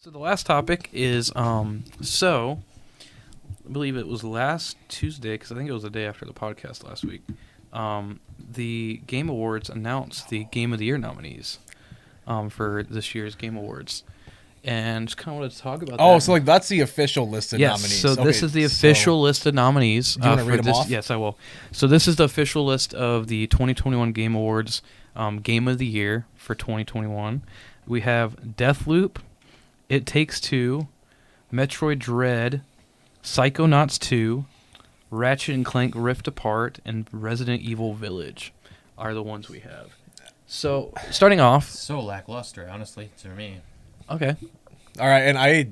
So the last topic is so I believe it was last Tuesday because I think it was the day after the podcast last week. The Game Awards announced the Game of the Year nominees for this year's Game Awards, and just kind of wanted to talk about that. Oh, so like that's the official list of Yes, nominees. so this is the official list of nominees. Do you want to read them off? Yes, I will. So this is the official list of the 2021 Game Awards Game of the Year for 2021. We have Deathloop, It Takes Two, Metroid Dread, Psychonauts 2, Ratchet and Clank Rift Apart, and Resident Evil Village are the ones we have. So, starting off... So lackluster, honestly, to me. Okay. All right, and I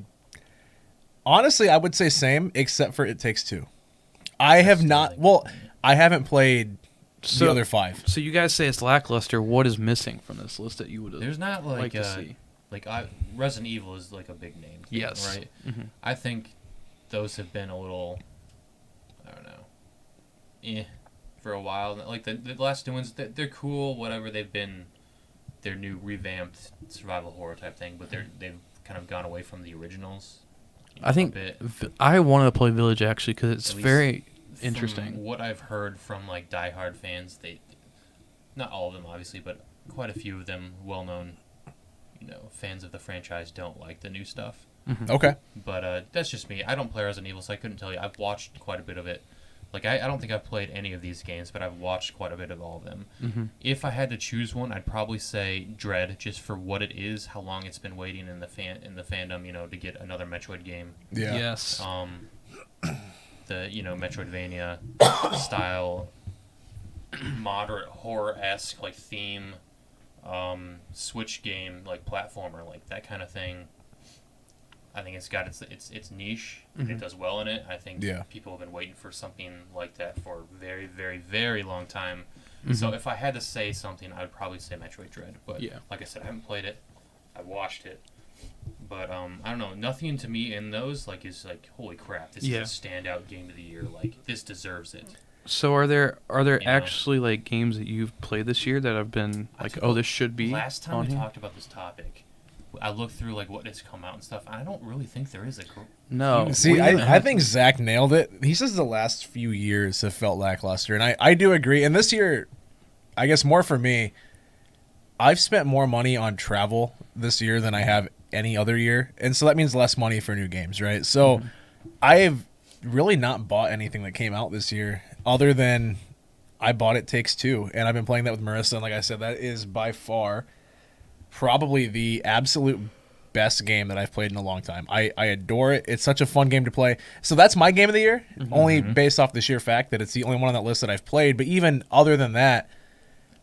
would say same, except for It Takes Two. I haven't played the other five. So you guys say it's lackluster. What is missing from this list that you would There's not like to see? Resident Evil is like a big name. Yes. Right? Mm-hmm. I think those have been a little, I don't know, for a while. Like the last new ones, they're cool, whatever. They're new revamped survival horror type thing, but they've kind of gone away from the originals. I think I wanted to play Village actually because it's very interesting. From what I've heard from like diehard fans, not all of them obviously, but quite a few of them, well-known, fans of the franchise, don't like the new stuff. Mm-hmm. Okay. But that's just me. I don't play Resident Evil, so I couldn't tell you. I've watched quite a bit of it. Like I don't think I've played any of these games, but I've watched quite a bit of all of them. Mm-hmm. If I had to choose one, I'd probably say Dread, just for what it is, how long it's been waiting in the fandom, to get another Metroid game. Yeah. Yes. The Metroidvania style, moderate horror-esque like theme, Switch game like platformer, like that kind of thing. I think it's got its niche. Mm-hmm. It does well in it. I think Yeah. people have been waiting for something like that for a very, very, very long time. Mm-hmm. So if I had to say something, I would probably say Metroid Dread. But like I said, I haven't played it. I watched it. But I don't know. Nothing to me in those is like, holy crap, this is a standout game of the year. Like, this deserves it. So are there actually like games that you've played this year that have been like, this should be last time on we here? talked about this topic, I looked through like what has come out and stuff. I don't really think there is a No. See, I think Zach nailed it. He says the last few years have felt lackluster, and I do agree. And this year, I guess more for me, I've spent more money on travel this year than I have any other year, and so that means less money for new games, right? So I've really not bought anything that came out this year other than I bought It Takes Two, and I've been playing that with Marissa, and like I said, that is by far probably the absolute best game that I've played in a long time. I adore it. It's such a fun game to play. So that's my game of the year, only based off the sheer fact that it's the only one on that list that I've played. But even other than that,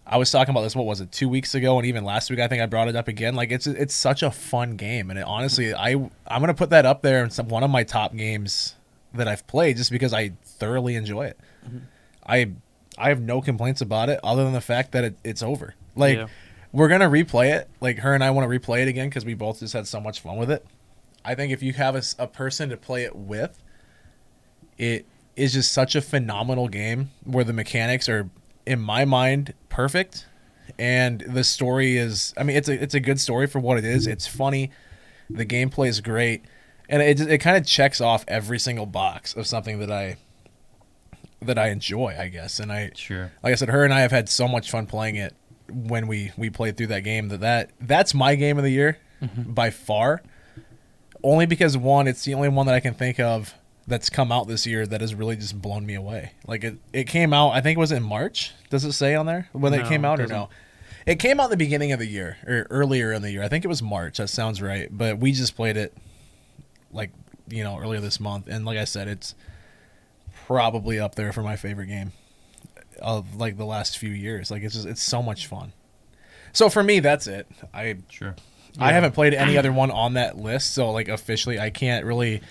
I was talking about this, 2 weeks ago, and even last week I think I brought it up again. Like it's such a fun game, and honestly, I'm going to put that up there in one of my top games that I've played just because I thoroughly enjoy it. Mm-hmm. I have no complaints about it other than the fact that it's over. We're going to replay it. Like, her and I want to replay it again because we both just had so much fun with it. I think if you have a person to play it with, it is just such a phenomenal game where the mechanics are, in my mind, perfect. And the story is, it's a good story for what it is. It's funny. The gameplay is great. And it kind of checks off every single box of something that I enjoy, I guess. And like I said, her and I have had so much fun playing it when we played through that game that's my game of the year by far, only because it's the only one that I can think of that's come out this year that has really just blown me away. Like it came out, I think it was in March. Does it say on there whether it came out or no? It came out the beginning of the year or earlier in the year. I think it was March. That sounds right. But we just played it earlier this month, and like I said, it's probably up there for my favorite game of like the last few years. Like it's so much fun. So for me, that's it. I haven't played any other one on that list, so like officially I can't really,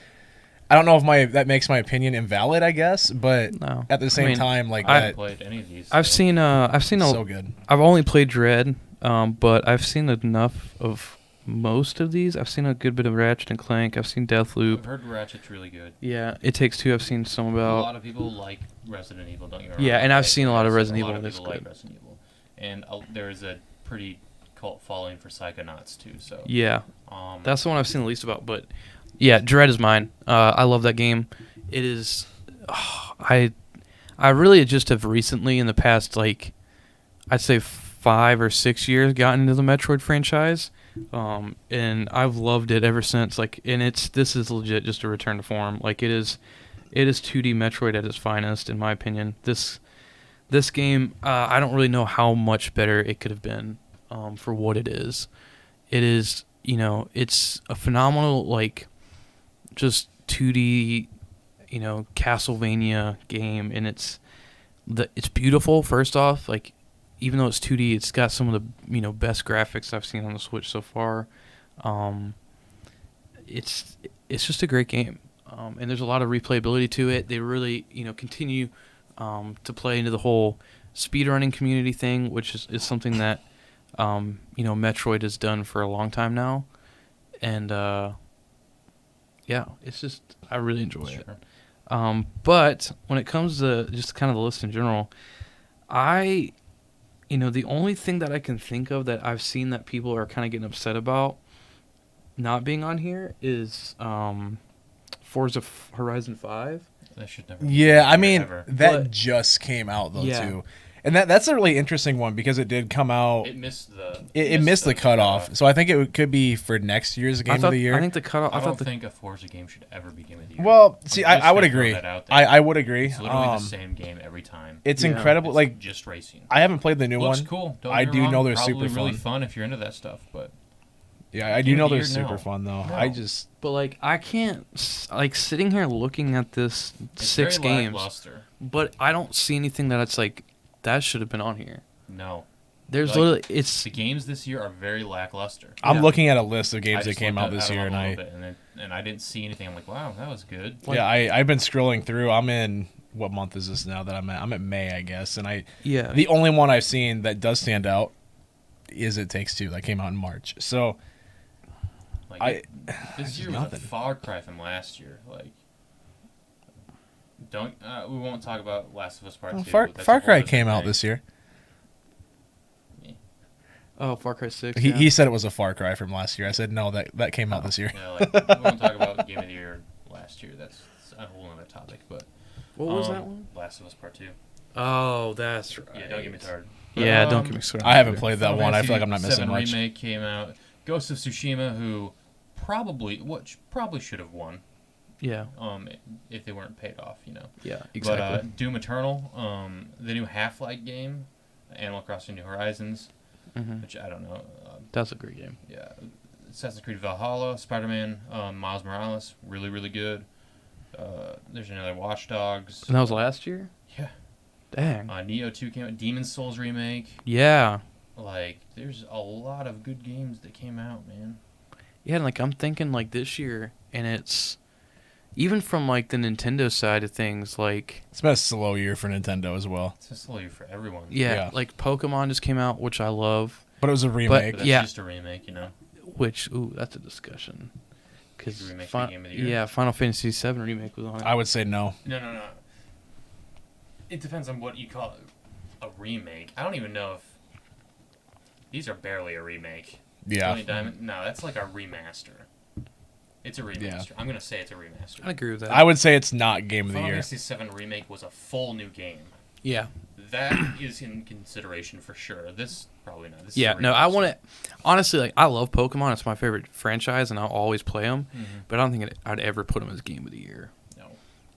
I don't know if that makes my opinion invalid, I guess, but at the same time, like I haven't played any of these. I've seen so good. I've only played Dread, but I've seen enough of most of these. I've seen a good bit of Ratchet and Clank. I've seen Deathloop. I've heard Ratchet's really good. Yeah, It Takes Two. I've seen some about. A lot of people like Resident Evil, don't you? Yeah, and I've seen a lot of Resident Evil. Like Resident Evil, and there's a pretty cult following for Psychonauts too. So Yeah, um, that's the one I've seen the least about. But yeah, Dread is mine. I love that game. It is. I really just have recently, in the past, like, I'd say 5 or 6 years, gotten into the Metroid franchise, and I've loved it ever since. Like, and this is legit just a return to form. Like, it is 2D Metroid at its finest, in my opinion. This game, I don't really know how much better it could have been, for what it is. It is, it's a phenomenal, like, just 2D, Castlevania game, and it's beautiful. First off, like, even though it's 2D, it's got some of the best graphics I've seen on the Switch so far. It's just a great game, and there's a lot of replayability to it. They really continue to play into the whole speedrunning community thing, which is something that Metroid has done for a long time now, and yeah, it's just I really enjoy it. But when it comes to just kind of the list in general, the only thing that I can think of that I've seen that people are kind of getting upset about not being on here is Forza Horizon 5. that should never. Be Yeah, I on here mean ever. that just came out though Yeah. too, and that's a really interesting one because it did come out. It missed the. It missed the cutoff, so I think it could be for next year's Game of the Year. I think the cutoff. I I don't thought the think a Forza game should ever be game of the year. Well, see, I'm just I would gonna throw agree. that out there. I would agree. It's literally the same game every time. It's Yeah. incredible. It's Like, just racing. I haven't played the new Looks one. cool. Don't I get me do wrong, know they're probably super really fun. fun if you're into that stuff, but Yeah, I do Game know of the they're Year, super no. fun though. No. I just But like I can't like sitting here looking at this it's 6 very games, lackluster. but I don't see anything that it's like that should have been on here. No, There's Like, literally it's the games this year are very lackluster. I'm Yeah. looking at a list of I games that just came looked out this at year, them and a I little bit, and I didn't see anything. I'm like, wow, that was good. Like- I've been scrolling through. I'm in what month is this now that I'm at? I'm at May, I guess, and yeah. the only one I've seen that does stand out is It Takes Two that came out in March. So Like this just year was nothing. a far cry from last year. Like, don't we won't talk about Last of Us Part 2. Far but that's a Far whole Cry different came out thing. this year. Oh, Far Cry 6. He said it was a Far Cry from last year. I said no, that came out this year. Yeah, like, we won't talk about Game of the Year last year. That's a whole other topic. But What was that one? Last of Us Part 2. Oh, that's right. Yeah, don't get me started. Yeah, But, don't get me started. I haven't played that Final one. I Fantasy feel like I'm not missing 7 much. Remake came out. Ghost of Tsushima, who probably should have won, Yeah, if they weren't paid off, yeah, exactly. But Doom Eternal, the new Half-Life game, Animal Crossing New Horizons, Mhm. which I don't know. That's a great game. Yeah, Assassin's Creed Valhalla, Spider-Man, Miles Morales, really really good. There's another Watch Dogs. And that was last year? Yeah. Dang. Neo 2 came out. Demon's Souls remake. Yeah. Like, there's a lot of good games that came out, man. Yeah, and like I'm thinking like this year, and it's even from like the Nintendo side of things, like It's been a slow year for Nintendo as well. It's just slowly for everyone. yeah, Yeah. like Pokemon just came out, which I love. But it was a remake. But that's Yeah. just a remake, Which that's a discussion. Is the remake the game of the year? Yeah, Final Fantasy VII remake was on it. I would say no. No. It depends on what you call a remake. I don't even know if these are barely a remake. Yeah. Tony Diamond, no, that's like a remaster. It's a remaster. Yeah. I'm gonna say it's a remaster. I agree with that. I would say it's not Game of the Final Year. Fantasy VII remake was a full new game. yeah. That is in consideration for sure. This probably not. This is Yeah, a no, I remaster. want to honestly like I love Pokemon. It's my favorite franchise, and I'll always play them. Mhm. But I don't think I'd ever put them as Game of the Year, No.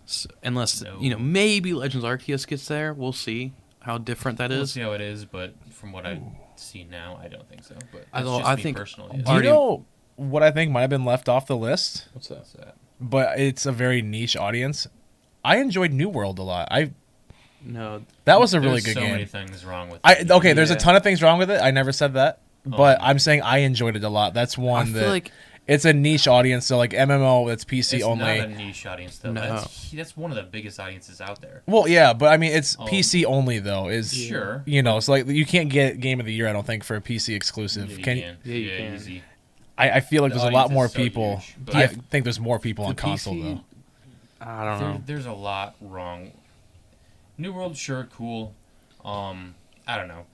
so, unless No. maybe Legends Arceus gets there. We'll see how different that We'll is. see how it is, but from what I see now, I don't think so. But that's Although just I me think- personally. Do you Already- know what I think might have been left off the list? What's What's that? But it's a very niche audience. I enjoyed New World a lot. No, That was a really There's good so game. many things wrong with it. Okay, there's a Yeah. ton of things wrong with it. I never said that, but Oh. I'm saying I enjoyed it a lot. That's I one feel that like it's a niche audience. So like MMO, that's PC It's only. not a niche audience though. No. That's one of the biggest audiences out there. Well, yeah, but I mean it's Oh. PC only though. Is Sure. you know, so like you can't get Game of the Year. I don't think for a PC exclusive. Yeah, you Can can. Yeah, you Yeah, can. easy. I feel like The there's a lot audience more is so people. huge, but I think there's more people on the console PC though. I don't know. There's a lot wrong. New World, sure, cool. I don't know.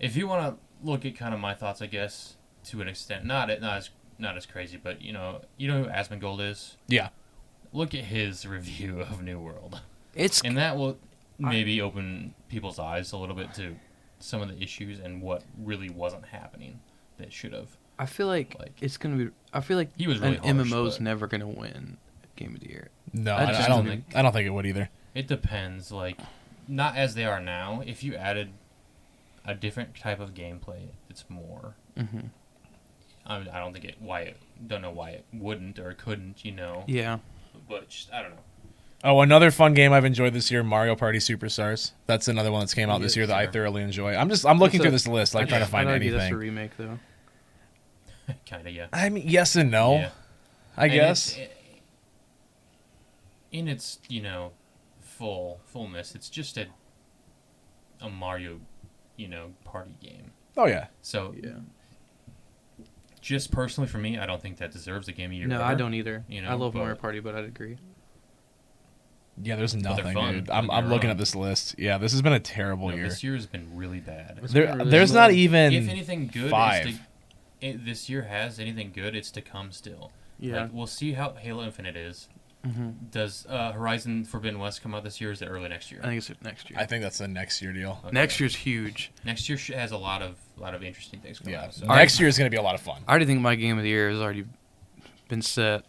If you want to look at kind of my thoughts, I guess, to an extent. Not as crazy, but you know who Asmongold is? Yeah. Look at his review of New World. And that will maybe open people's eyes a little bit to some of the issues and what really wasn't happening that should have. I feel like it's gonna be. I feel like he was really an harsh, MMO's but never gonna win Game of the Year. No, I don't think it would either. It depends. Like, not as they are now. If you added a different type of gameplay, it's more. Mm-hmm. I don't think don't know why it wouldn't or couldn't. Yeah. But just, I don't know. Oh, another fun game I've enjoyed this year, Mario Party Superstars. That's another one that's came out this year that I thoroughly enjoy. I'm looking through this list, trying to find anything. That's a remake, though. Kind of, yeah. I mean, yes and no. Yeah. I guess. In its, fullness, it's just a Mario, party game. Oh yeah. So Yeah. Just personally for me, I don't think that deserves a Game of the Year. No, ever, I don't either. I love but- Mario Party, but I'd agree. Yeah, there's nothing, fun, dude. don't get I'm me looking wrong. at this list. Yeah, this has been a terrible year. This year has been really bad. There's not even If anything good 5. This year has anything good, it's to come still. Yeah. Like, we'll see how Halo Infinite is. Mm-hmm. Does Horizon Forbidden West come out this year, or is it early next year? I think it's next year. I think that's a next year deal. Okay. Next year's huge. Next year has a lot of interesting things coming Yeah. out. So. Next year is going to be a lot of fun. I already think my Game of the Year has already been set.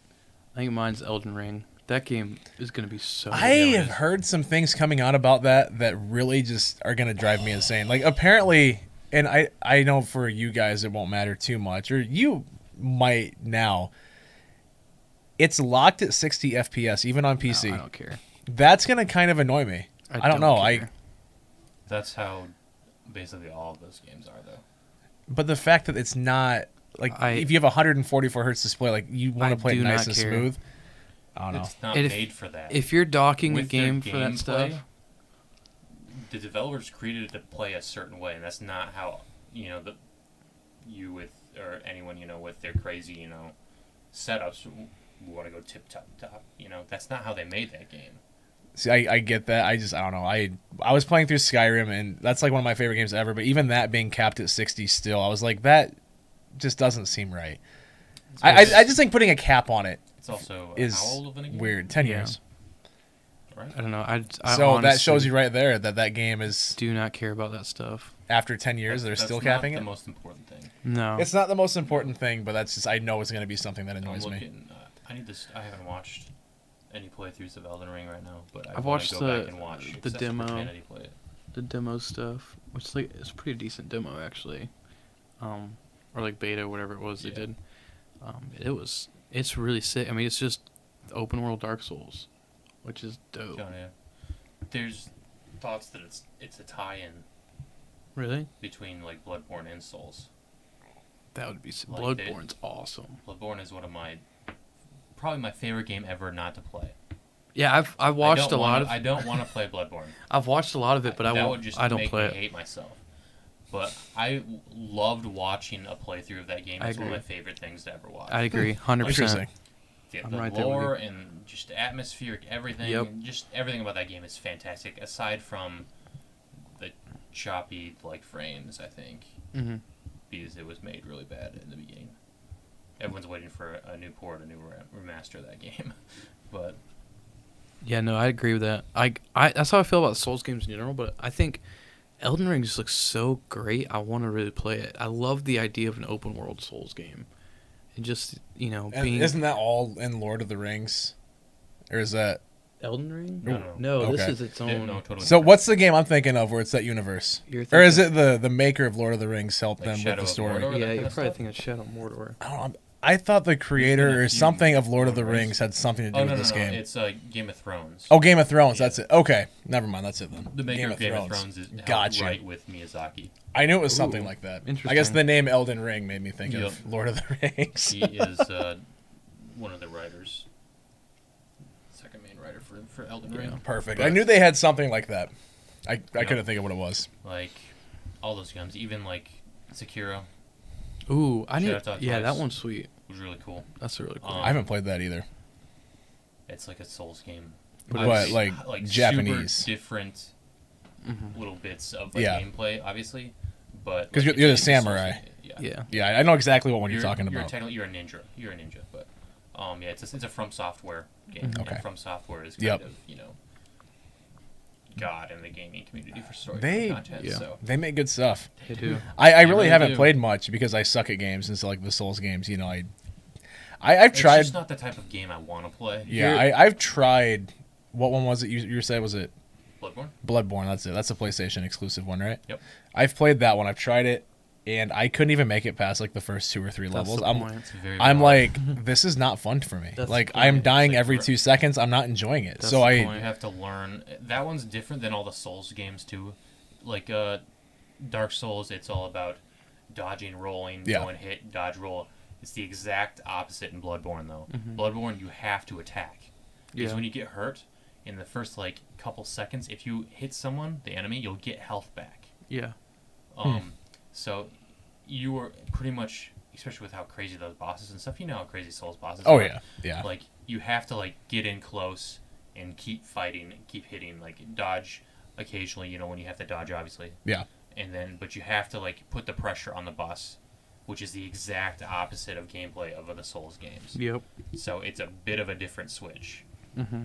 I think mine's Elden Ring. That game is going to be so I have heard some things coming out about that really just are going to drive me insane. Like, apparently, and I know for you guys it won't matter too much, or you might now, it's locked at 60 FPS, even on PC. No, I don't care. That's going to kind of annoy me. I don't know. Care. That's how basically all of those games are, though. But the fact that it's not, like, if you have a 144 hertz display, like, you want to play it nice and smooth. I don't know. It's not And made for that. If you're docking With a game their for that gameplay, stuff, the developers created it to play a certain way, and that's not how you with or anyone with their crazy setups want to go tip top. That's not how they made that game. See, I get that. I don't know. I was playing through Skyrim, and that's like one of my favorite games ever. But even that being capped at 60 still, I was like, that just doesn't seem right. I just think putting a cap on it It's also is how old of a game? weird. 10 Yeah. years. Right? I don't know. I So honestly that shows you right there that game is, do not care about that stuff. after 10 years, they're still capping That's it. the most important thing. No. It's not the most important thing, but that's just, I know it's going to be something that I'm annoys me. looking. I need this. I haven't watched any playthroughs of Elden Ring right now, but I've wanna watched go back and watch the Excessive demo. Profanity play it. The demo stuff, which it's a pretty decent demo actually, or like beta, or whatever it was they did. It's really sick. I mean, it's just open world Dark Souls, which is dope. Oh, yeah. There's thoughts that it's a tie-in Really? between like Bloodborne and Souls. That would be Like Bloodborne's awesome. Bloodborne is probably my favorite game ever not to play. Yeah, I've watched a lot of. I don't want to play Bloodborne. I've watched a lot of it, but that would just I don't make play me it. hate myself. But I loved watching a playthrough of that game. It's one of my favorite things to ever watch. I agree, 100%. Interesting. The I'm right there with lore and just atmospheric everything. Yep. Just everything about that game is fantastic. Aside from the choppy frames, I think, Mm-hmm. because it was made really bad in the beginning. Everyone's waiting for a new port, a new remaster of that game, but Yeah, no, I agree with that. I that's how I feel about Souls games in general. But I think Elden Ring just looks so great. I want to really play it. I love the idea of an open world Souls game, and just And being. isn't that all in Lord of the Rings? Or is that... Elden Ring? No. This Okay. is its yeah, own. no, totally. So what's the game I'm thinking of where it's that universe? You're Or is thinking- it the maker of Lord of the Rings helped Like them Shadow with the of story? Mordor? that Yeah, kind you're of probably stuff? thinking Shadow Mordor. I don't know. I thought the creator been a or few something of Lord of the Lord of the Rings had something to do Oh with no, this game. It's Game of Thrones. Oh, Game of Thrones. Yeah. That's it. Okay, never mind. That's it then. The maker of Game of Thrones is Gotcha. right with Miyazaki. I knew it was something Ooh, like that. I interesting. guess the name Elden Ring made me think Yep. of Lord of the Rings. He is one of the writers, second main writer for Elden Ring. Perfect. But- I knew they had something like that. I couldn't think of what it was. Like all those games, even like Sekiro Ooh, I need. Shadow Twice. Yeah, that one's sweet. was really cool. That's a really cool. I haven't played that either. It's like a Souls game. What, like Japanese? Super different Mhm. little bits of Yeah. gameplay, obviously, but 'Cause like, you're the it's samurai. Yeah. Yeah, I know exactly what one you're talking You're about. technically you're a ninja. You're a ninja, but yeah, it's a From Software game. Okay. And From Software is kind of God in the gaming community for story content. yeah. So They make good stuff. They do. I really really haven't do. played much because I suck at games, and so like the Souls games, I've it's tried. just not the type of game I want to play. Yeah, I've tried. What one was it? You said was it Bloodborne. Bloodborne? That's it. That's a PlayStation exclusive one, right? Yep. I've played that one. I've tried it, and I couldn't even make it past like the first 2 or 3 That's levels. the point. It's very I'm rough. like, this is not fun for me. That's Like the I'm point. dying It's like every 2 seconds. I'm not enjoying it. That's So the I point. You have to learn. That one's different than all the Souls games too. Like Dark Souls, it's all about dodging, rolling, Yeah. going hit, dodge, roll. It's the exact opposite in Bloodborne though. Mm-hmm. Bloodborne, you have to attack because Yeah. when you get hurt in the first like couple seconds, if you hit someone, the enemy, you'll get health back. Yeah. So you were pretty much, especially with how crazy those bosses and stuff. You know how crazy Souls bosses Oh are. yeah. Like you have to like get in close and keep fighting and keep hitting, like dodge occasionally, when you have to dodge obviously. Yeah. And then but you have to like put the pressure on the boss, which is the exact opposite of gameplay of the Souls games. Yep. So it's a bit of a different switch. Mm-hmm.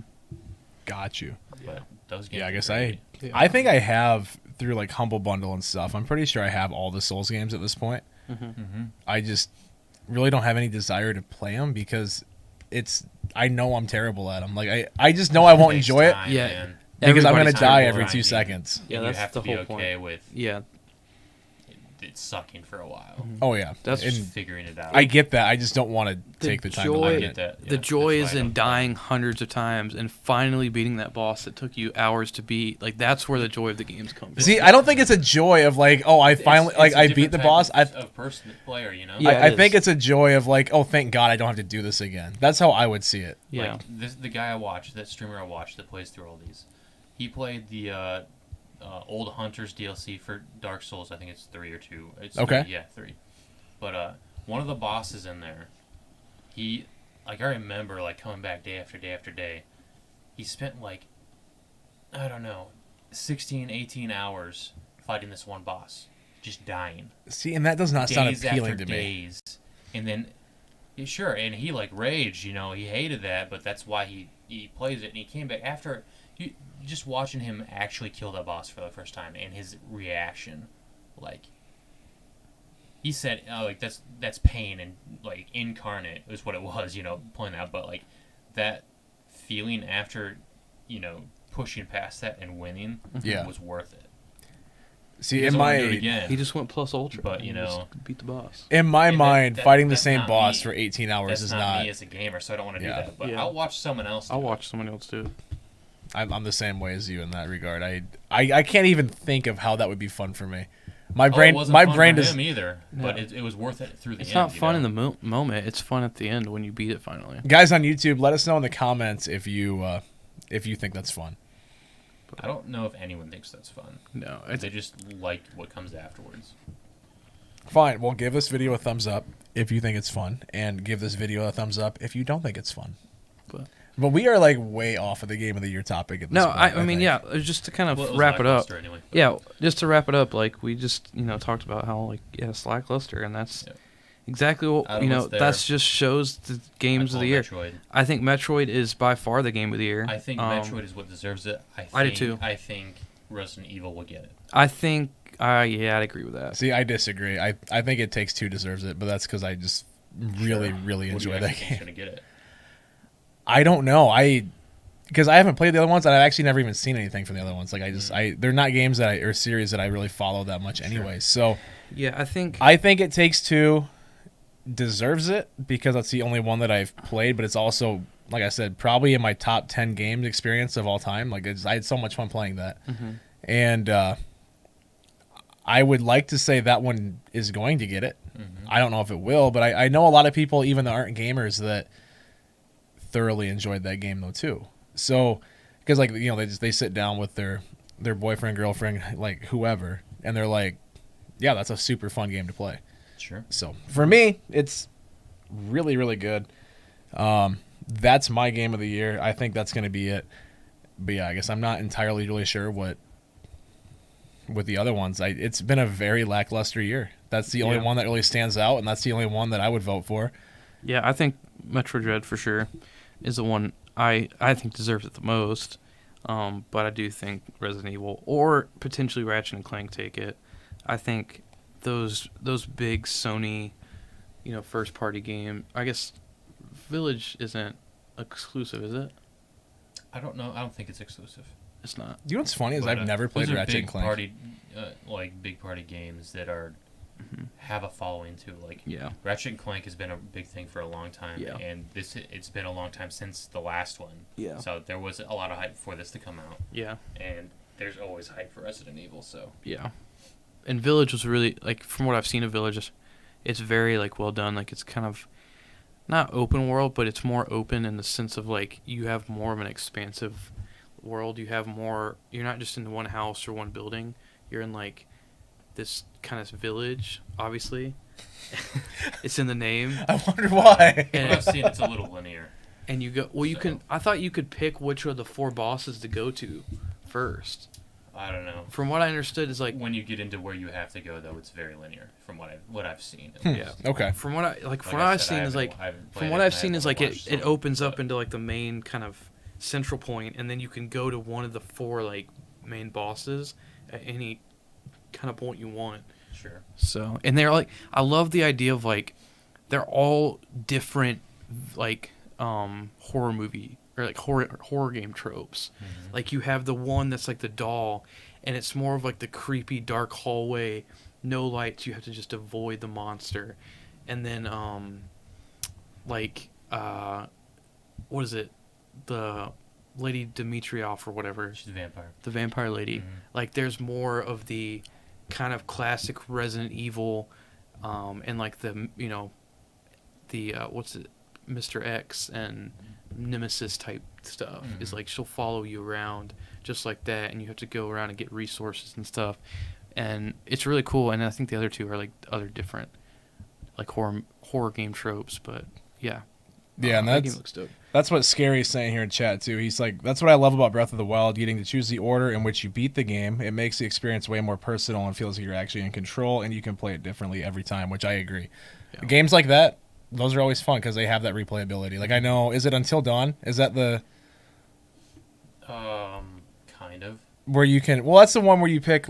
Got you. But those games Yeah, I are guess great. I think I have through like Humble Bundle and stuff. I'm pretty sure I have all the Souls games at this point. Mm-hmm. I just really don't have any desire to play them because I know I'm terrible at them. Like I just know I won't Takes enjoy it time, Yeah. man. because I'm Everybody's gonna die terrible every at 2 grinding. seconds. Yeah, And you that's have the to be whole okay point. with Yeah. it sucking for a while. Oh yeah, That's- and Figuring it out. I get that. I just don't want to The take the time joy- to I learn get it. that. The Yeah, joy that's is why I in don't dying hundreds of times and finally beating that boss that took you hours to beat. Like that's where the joy of the games comes. See, I don't think it's a joy of like, oh, I It's- finally it's like a I different beat the type boss. of person player, Yeah, I it think is. it's a joy of like, oh, thank God I don't have to do this again. That's how I would see it. Yeah. Like the guy I watched, that streamer I watched that plays through all these, he played the Old Hunters DLC for Dark Souls. I think it's 3 or 2. It's Okay. 3, yeah, 3. But one of the bosses in there, he I remember like coming back day after day after day. He spent like I don't know, 16, 18 hours fighting this one boss, just dying. See, and that does not sound Days appealing after to me. days. And then, yeah, sure, and he like raged, he hated that, but that's why he plays it. And he came back after just watching him actually kill that boss for the first time and his reaction, like he said, oh, like that's pain and like incarnate is what it was, playing that. But like that feeling after, pushing past that and winning, Yeah. was worth it. See, He in doesn't wanna do it my again. He just went plus ultra. But, and just beat the boss. in my And mind, that- fighting the that's same not boss me. for 18 hours That's is not not. me as a gamer, so I don't want to Yeah. do that. But Yeah. I'll watch someone else. I'll do it. watch someone else do it. I'm the same way as you in that regard. I can't even think of how that would be fun for me. My brain, it wasn't my fun brain for does. him either, but No. it was worth it through the It's end. not fun in the moment. It's fun at the end when you beat it finally. Guys on YouTube, let us know in the comments if you think that's fun. I don't know if anyone thinks that's fun. No, They just like what comes afterwards. Fine, well, give this video a thumbs up if you think it's fun, and give this video a thumbs up if you don't think it's fun. But we are like way off of the game of the year topic at this no. point. I mean, think. yeah. Just to kind of Well, it was wrap it up. lackluster anyway, but- Yeah, just to wrap it up, like we just talked about how it's lackluster, and that's Yeah. exactly what Adam was there. that's just shows the games I of the call year. Metroid. I think Metroid is by far the game of the year. I think Metroid is what deserves it. I do too. I think Resident Evil will get it. I think, yeah, I'd agree with that. See, I disagree. I think It Takes Two deserves it, but that's because I just really, Sure. really What do you enjoy that actually think's game. gonna get it? I don't know. Because I haven't played the other ones, and I've actually never even seen anything from the other ones. Like they're not games or series that I really follow that much anyway. So Yeah, I think It Takes Two deserves it because that's the only one that I've played. But it's also, like I said, probably in my top 10 games experience of all time. Like I had so much fun playing that, and I would like to say that one is going to get it. I don't know if it will, but I know a lot of people, even that aren't gamers, that thoroughly enjoyed that game though too. So, because they sit down with their boyfriend, girlfriend, like whoever, and they're like, yeah, that's a super fun game to play. Sure. So for me, it's really, really good. That's my game of the year. I think that's going to be it. But yeah, I guess I'm not entirely really sure what with the other ones. It's been a very lackluster year. That's the only one that really stands out, and that's the only one that I would vote for. Yeah, I think Metroid Dread for sure is the one I think deserves it the most. But I do think Resident Evil or potentially Ratchet and Clank take it. I think those big Sony, first party game. I guess Village isn't exclusive, is it? I don't know. I don't think it's exclusive. It's not. You know what's funny is I've never played those are Ratchet and big Clank. Party, big party games that are have a following too. Like Ratchet and Clank has been a big thing for a long time, and it's been a long time since the last one. Yeah. So there was a lot of hype for this to come out. Yeah. And there's always hype for Resident Evil. So yeah. And Village was really from what I've seen of Village, it's very well done. It's kind of not open world, but it's more open in the sense of you have more of an expansive world. You have more. You're not just in one house or one building. You're in this kind of village. Obviously, it's in the name. I wonder why. And I've seen it's a little linear. And you go. Well, you can. I thought you could pick which of the 4 bosses to go to first. I don't know. From what I understood, is when you get into where you have to go, though, it's very linear. From what I've seen. Yeah. Okay. From what I've seen is it opens up into the main kind of central point, and then you can go to one of the 4 main bosses at any kind of point you want. Sure. So, and they're I love the idea of they're all different horror movie or horror game tropes. Mm-hmm. You have the one that's the doll, and it's more of the creepy dark hallway, no lights, you have to just avoid the monster. And then what is it? The Lady Dimitrioff or whatever. She's the vampire. The vampire lady. Mm-hmm. There's more of the kind of classic Resident Evil, and the what's it, Mr. X and Nemesis type stuff. Mm-hmm. Is she'll follow you around just like that, and you have to go around and get resources and stuff, and it's really cool. And I think the other 2 are other different horror game tropes, but yeah. Yeah, and that game looks dope. That's what Scary's saying here in chat too. He's that's what I love about Breath of the Wild, getting to choose the order in which you beat the game. It makes the experience way more personal and feels like you're actually in control, and you can play it differently every time, which I agree. Yeah. Games like that, those are always fun because they have that replayability. I know, is it Until Dawn? Is that the kind of where you can? Well, that's the one where you pick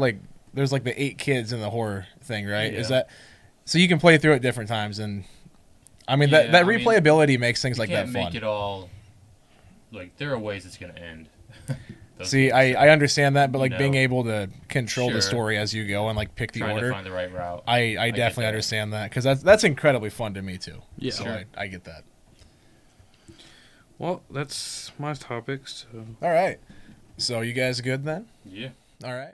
there's the 8 kids in the horror thing, right? Yeah. Is that so you can play through it different times? And I mean that replayability makes things like that fun. You can't make it all there are ways it's going to end. See, I understand that, but being able to control the story as you go and pick the Trying order, to find the right route. I definitely understand that because that's incredibly fun to me too. Yeah, so I get that. Well, that's my topics. So. All right, so you guys good then? Yeah. All right.